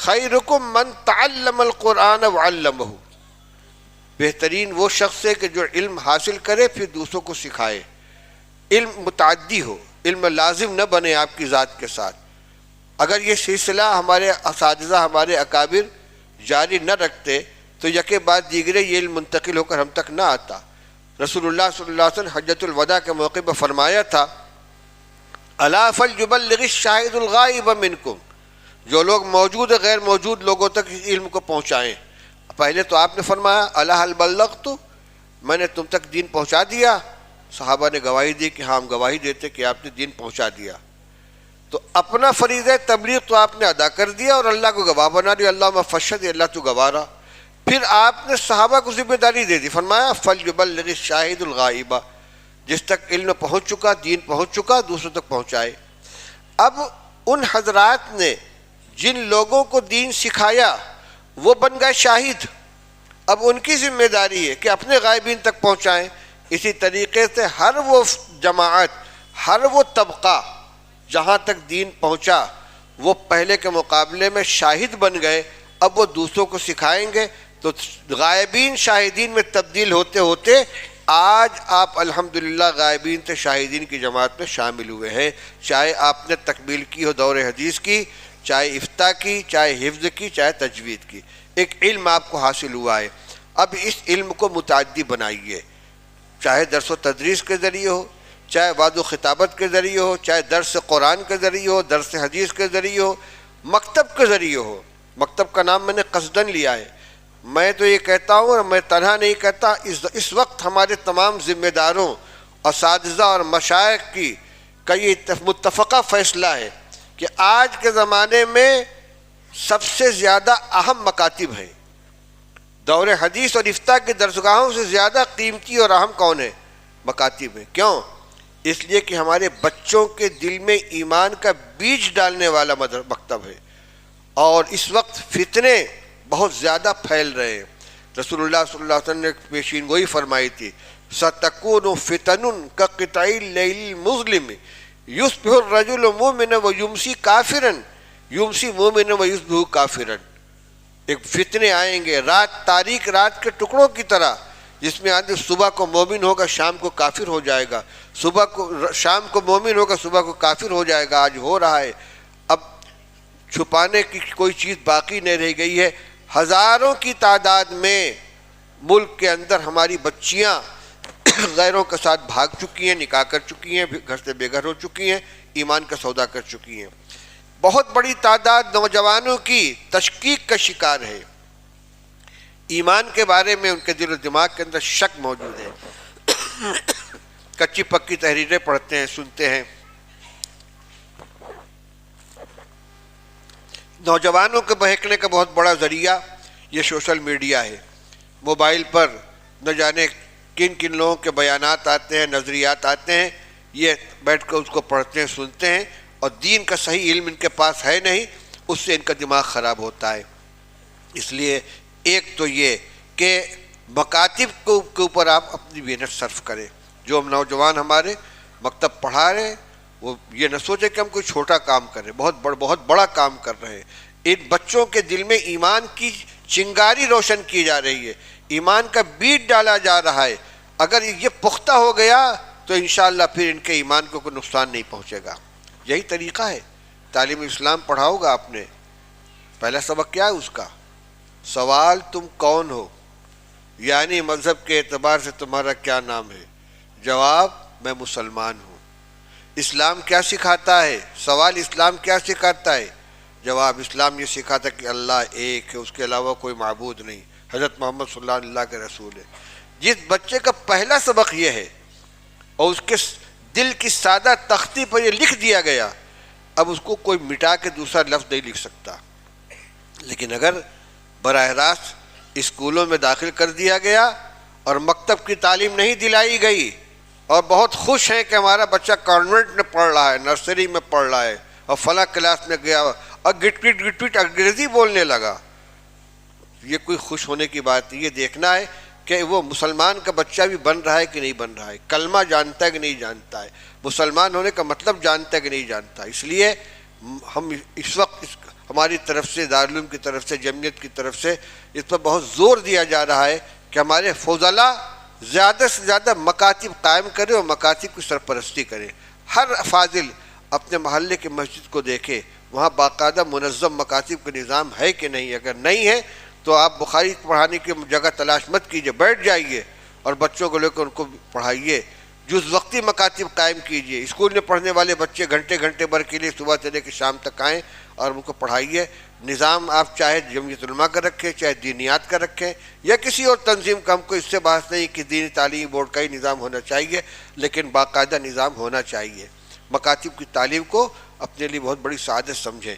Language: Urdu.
خیرکم من تعلم القرآن وعلمہ، بہترین وہ شخص ہے کہ جو علم حاصل کرے پھر دوسروں کو سکھائے. علم متعدی ہو، علم لازم نہ بنے آپ کی ذات کے ساتھ. اگر یہ سلسلہ ہمارے اساتذہ ہمارے اکابر جاری نہ رکھتے تو یکے بعد دیگرے یہ علم منتقل ہو کر ہم تک نہ آتا. رسول اللہ صلی اللہ علیہ وسلم حجۃ الوداع کے موقع پر فرمایا تھا الا فلیبلغ الشاہد الغائب منکم، جو لوگ موجود غیر موجود لوگوں تک اس علم کو پہنچائیں. پہلے تو آپ نے فرمایا الا هل بلغت، میں نے تم تک دین پہنچا دیا. صحابہ نے گواہی دی کہ ہاں ہم گواہی دیتے کہ آپ نے دین پہنچا دیا. تو اپنا فریضہ تبلیغ تو آپ نے ادا کر دیا اور اللہ کو گواہ بنا دیا. اللہم فشہد، اللہ تو گواہ رہا. پھر آپ نے صحابہ کو ذمہ داری دے دی، فرمایا فلیبلغ الشاہد الغائب، جس تک علم پہنچ چکا، دین پہنچ چکا، دوسروں تک پہنچائے. اب ان حضرات نے جن لوگوں کو دین سکھایا وہ بن گئے شاہد. اب ان کی ذمہ داری ہے کہ اپنے غائبین تک پہنچائیں. اسی طریقے سے ہر وہ جماعت، ہر وہ طبقہ جہاں تک دین پہنچا وہ پہلے کے مقابلے میں شاہد بن گئے. اب وہ دوسروں کو سکھائیں گے تو غائبین شاہدین میں تبدیل ہوتے ہوتے آج آپ الحمدللہ غائبین سے شاہدین کی جماعت میں شامل ہوئے ہیں. چاہے آپ نے تکمیل کی ہو دور حدیث کی، چاہے افتاء کی، چاہے حفظ کی، چاہے تجوید کی، ایک علم آپ کو حاصل ہوا ہے. اب اس علم کو متعدی بنائیے، چاہے درس و تدریس کے ذریعے ہو، چاہے وعظ و خطابت کے ذریعے ہو، چاہے درس قرآن کے ذریعے ہو، درس حدیث کے ذریعے ہو، مکتب کے ذریعے ہو. مکتب کا نام میں نے قصداً لیا ہے. میں تو یہ کہتا ہوں اور میں تنہا نہیں کہتا، اس وقت ہمارے تمام ذمہ داروں، اساتذہ اور مشائخ کی کا یہ متفقہ فیصلہ ہے کہ آج کے زمانے میں سب سے زیادہ اہم مکاتب ہیں. دور حدیث اور افتاء کی درسگاہوں سے زیادہ قیمتی اور اہم کون ہے؟ مکاتب ہیں. کیوں؟ اس لیے کہ ہمارے بچوں کے دل میں ایمان کا بیج ڈالنے والا مکتب ہے. اور اس وقت فتنے بہت زیادہ پھیل رہے ہیں. رسول اللہ صلی اللہ علیہ وسلم نے پیشین گوئی فرمائی تھی سَتَكُونُ فِتَنٌ كَقِطَعِ اللَّيْلِ الْمُظْلِمِ يُصْبِحُ الرَّجُلُ مُؤْمِنًا وَيُمْسِي كَافِرًا يُمْسِي مُؤْمِنًا وَيُصْبِحُ كَافِرًا. ایک فتنے آئیں گے رات، تاریک رات کے ٹکڑوں کی طرح، جس میں آدمی صبح کو مومن ہوگا شام کو کافر ہو جائے گا، شام کو مومن ہوگا صبح کو کافر ہو جائے گا. آج ہو رہا ہے. اب چھپانے کی کوئی چیز باقی نہیں رہ گئی ہے. ہزاروں کی تعداد میں ملک کے اندر ہماری بچیاں غیروں کے ساتھ بھاگ چکی ہیں، نکاح کر چکی ہیں، گھر سے بے گھر ہو چکی ہیں، ایمان کا سودا کر چکی ہیں. بہت بڑی تعداد نوجوانوں کی تشکیک کا شکار ہے. ایمان کے بارے میں ان کے دل و دماغ کے اندر شک موجود ہے. کچی پکی تحریریں پڑھتے ہیں، سنتے ہیں. نوجوانوں کے بہکنے کا بہت بڑا ذریعہ یہ سوشل میڈیا ہے. موبائل پر نہ جانے کن کن لوگوں کے بیانات آتے ہیں، نظریات آتے ہیں، یہ بیٹھ کر اس کو پڑھتے ہیں، سنتے ہیں، اور دین کا صحیح علم ان کے پاس ہے نہیں، اس سے ان کا دماغ خراب ہوتا ہے. اس لیے ایک تو یہ کہ مکاتب کے اوپر آپ اپنی محنت صرف کریں. جو نوجوان ہمارے مکتب پڑھا رہے ہیں وہ یہ نہ سوچے کہ ہم کوئی چھوٹا کام کر رہے ہیں، بہت بڑا کام کر رہے ہیں. ان بچوں کے دل میں ایمان کی چنگاری روشن کی جا رہی ہے، ایمان کا بیج ڈالا جا رہا ہے. اگر یہ پختہ ہو گیا تو انشاءاللہ پھر ان کے ایمان کو کوئی نقصان نہیں پہنچے گا. یہی طریقہ ہے. تعلیم اسلام پڑھاؤ گا آپ نے، پہلا سبق کیا ہے اس کا؟ سوال تم کون ہو، یعنی مذہب کے اعتبار سے تمہارا کیا نام ہے؟ جواب میں مسلمان ہوں. اسلام کیا سکھاتا ہے؟ سوال اسلام کیا سکھاتا ہے؟ جواب اسلام یہ سکھاتا ہے کہ اللہ ایک ہے، اس کے علاوہ کوئی معبود نہیں، حضرت محمد صلی اللہ علیہ وسلم کے رسول ہے. جس بچے کا پہلا سبق یہ ہے اور اس کے دل کی سادہ تختی پر یہ لکھ دیا گیا، اب اس کو کوئی مٹا کے دوسرا لفظ نہیں لکھ سکتا. لیکن اگر براہ راست اسکولوں میں داخل کر دیا گیا اور مکتب کی تعلیم نہیں دلائی گئی، اور بہت خوش ہیں کہ ہمارا بچہ کانوینٹ میں پڑھ رہا ہے، نرسری میں پڑھ رہا ہے، اور فلاں کلاس میں گیا اور گٹ پٹ انگریزی بولنے لگا، یہ کوئی خوش ہونے کی بات نہیں. یہ دیکھنا ہے کہ وہ مسلمان کا بچہ بھی بن رہا ہے کہ نہیں بن رہا ہے، کلمہ جانتا ہے کہ نہیں جانتا ہے، مسلمان ہونے کا مطلب جانتا ہے کہ نہیں جانتا. اس لیے ہم اس وقت ہماری طرف سے، دارالعلوم کی طرف سے، جمعیت کی طرف سے اس پر بہت زور دیا جا رہا ہے کہ ہمارے فضلاء زیادہ سے زیادہ مکاتب قائم کریں اور مکاتب کی سرپرستی کریں۔ ہر فاضل اپنے محلے کی مسجد کو دیکھے، وہاں باقاعدہ منظم مکاتب کا نظام ہے کہ نہیں۔ اگر نہیں ہے تو آپ بخاری پڑھانے کی جگہ تلاش مت کیجئے، بیٹھ جائیے اور بچوں کو لے کر ان کو پڑھائیے۔ جز وقتی مکاتب قائم کیجئے، اسکول میں پڑھنے والے بچے گھنٹے گھنٹے بھر کے لیے صبح سے لے کے شام تک آئیں اور ان کو پڑھائیے۔ نظام آپ چاہے جمعیت علماء کا رکھیں، چاہے دینیات کا رکھیں یا کسی اور تنظیم کا، ہم کو اس سے بحث نہیں کہ دینی تعلیمی بورڈ کا ہی نظام ہونا چاہیے، لیکن باقاعدہ نظام ہونا چاہیے۔ مکاتب کی تعلیم کو اپنے لیے بہت بڑی سعادت سمجھیں۔